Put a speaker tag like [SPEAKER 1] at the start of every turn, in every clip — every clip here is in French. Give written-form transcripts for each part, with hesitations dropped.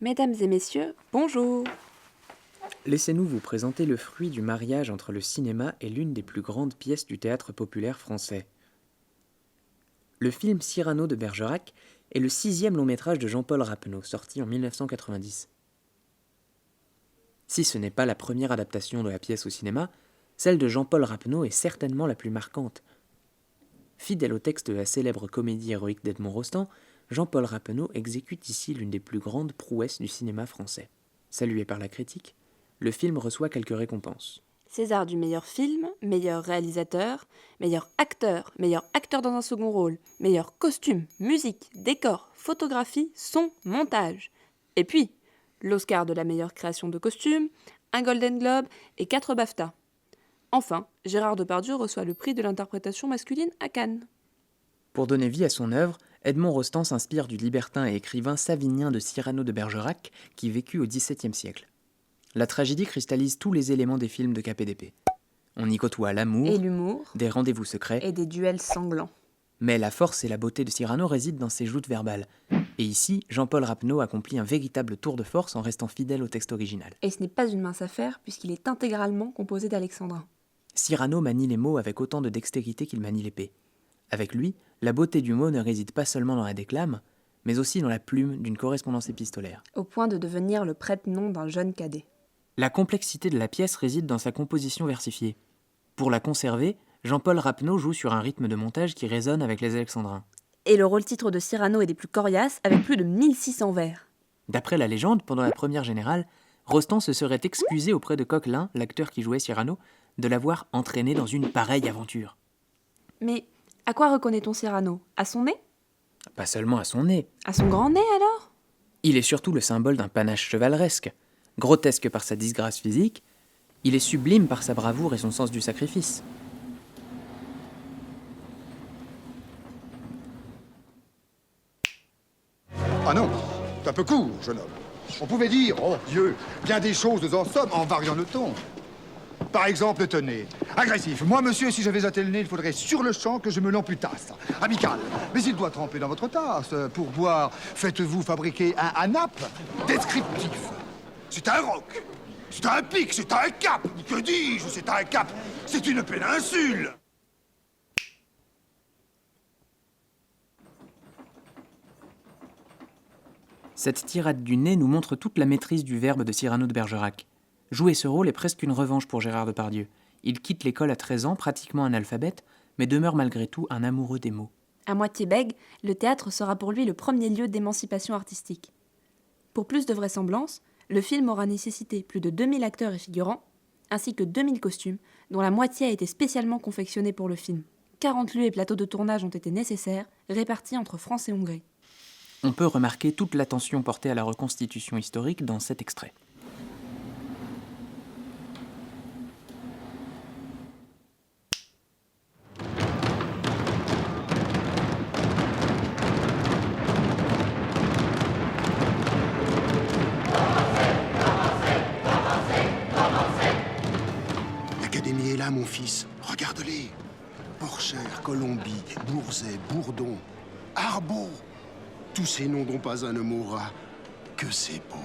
[SPEAKER 1] Mesdames et messieurs, bonjour.
[SPEAKER 2] Laissez-nous vous présenter le fruit du mariage entre le cinéma et l'une des plus grandes pièces du théâtre populaire français. Le film Cyrano de Bergerac est le 6e long-métrage de Jean-Paul Rappeneau, sorti en 1990. Si ce n'est pas la première adaptation de la pièce au cinéma, celle de Jean-Paul Rappeneau est certainement la plus marquante. Fidèle au texte de la célèbre comédie héroïque d'Edmond Rostand, Jean-Paul Rappeneau exécute ici l'une des plus grandes prouesses du cinéma français. Salué par la critique, le film reçoit quelques récompenses.
[SPEAKER 1] César du meilleur film, meilleur réalisateur, meilleur acteur dans un second rôle, meilleur costume, musique, décor, photographie, son, montage. Et puis, l'Oscar de la meilleure création de costume, un Golden Globe et 4 BAFTA. Enfin, Gérard Depardieu reçoit le prix de l'interprétation masculine à Cannes.
[SPEAKER 2] Pour donner vie à son œuvre, Edmond Rostand s'inspire du libertin et écrivain savinien de Cyrano de Bergerac qui vécut au XVIIe siècle. La tragédie cristallise tous les éléments des films de KPDP. On y côtoie l'amour,
[SPEAKER 1] Et l'humour,
[SPEAKER 2] des rendez-vous secrets,
[SPEAKER 1] et des duels sanglants.
[SPEAKER 2] mais la force et la beauté de Cyrano résident dans ses joutes verbales. Et ici, Jean-Paul Rappeneau accomplit un véritable tour de force en restant fidèle au texte original.
[SPEAKER 1] Et ce n'est pas une mince affaire puisqu'il est intégralement composé d'alexandrins.
[SPEAKER 2] Cyrano manie les mots avec autant de dextérité qu'il manie l'épée. Avec lui, la beauté du mot ne réside pas seulement dans la déclame, mais aussi dans la plume d'une correspondance épistolaire.
[SPEAKER 1] Au point de devenir le prête-nom d'un jeune cadet.
[SPEAKER 2] La complexité de la pièce réside dans sa composition versifiée. Pour la conserver, Jean-Paul Rappeneau joue sur un rythme de montage qui résonne avec les alexandrins.
[SPEAKER 1] Et le rôle-titre de Cyrano est des plus coriaces, avec plus de 1600 vers.
[SPEAKER 2] D'après la légende, pendant la première générale, Rostand se serait excusé auprès de Coquelin, l'acteur qui jouait Cyrano, de l'avoir entraîné dans une pareille aventure.
[SPEAKER 1] Mais à quoi reconnaît-on Cyrano? À son nez?
[SPEAKER 2] Pas seulement à son nez.
[SPEAKER 1] À son grand nez alors?
[SPEAKER 2] Il est surtout le symbole d'un panache chevaleresque. Grotesque par sa disgrâce physique, il est sublime par sa bravoure et son sens du sacrifice.
[SPEAKER 3] Ah non, c'est un peu court, jeune homme. On pouvait dire, oh Dieu, bien des choses en somme en variant le ton. Par exemple, tenez, agressif. Moi, monsieur, si j'avais attelé le nez, il faudrait sur le champ que je me l'amputasse. Amical. Mais il doit tremper dans votre tasse. Pour boire, faites-vous fabriquer un ANAP descriptif. C'est un roc. C'est un pic. C'est un cap. Que dis-je? C'est un cap. C'est une péninsule.
[SPEAKER 2] Cette tirade du nez nous montre toute la maîtrise du verbe de Cyrano de Bergerac. Jouer ce rôle est presque une revanche pour Gérard Depardieu. Il quitte l'école à 13 ans, pratiquement analphabète, mais demeure malgré tout un amoureux des mots.
[SPEAKER 1] À moitié bègue, le théâtre sera pour lui le premier lieu d'émancipation artistique. Pour plus de vraisemblance, le film aura nécessité plus de 2000 acteurs et figurants, ainsi que 2000 costumes, dont la moitié a été spécialement confectionnée pour le film. 40 lieux et plateaux de tournage ont été nécessaires, répartis entre France et Hongrie.
[SPEAKER 2] On peut remarquer toute l'attention portée à la reconstitution historique dans cet extrait.
[SPEAKER 4] L'Académie est là, mon fils. Regarde-les. Porcher, Colombie, Bourzet, Bourdon, Arbeau. Tous ces noms dont pas un ne mourra. Que c'est beau.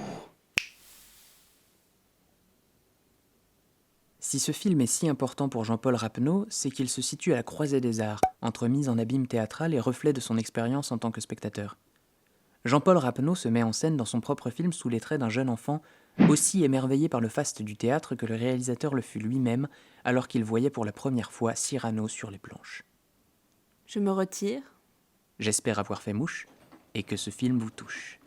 [SPEAKER 2] Si ce film est si important pour Jean-Paul Rappeneau, c'est qu'il se situe à la croisée des arts, entre mise en abîme théâtrale et reflet de son expérience en tant que spectateur. Jean-Paul Rappeneau se met en scène dans son propre film sous les traits d'un jeune enfant, aussi émerveillé par le faste du théâtre que le réalisateur le fut lui-même, alors qu'il voyait pour la première fois Cyrano sur les planches.
[SPEAKER 1] Je me retire.
[SPEAKER 2] J'espère avoir fait mouche, et que ce film vous touche.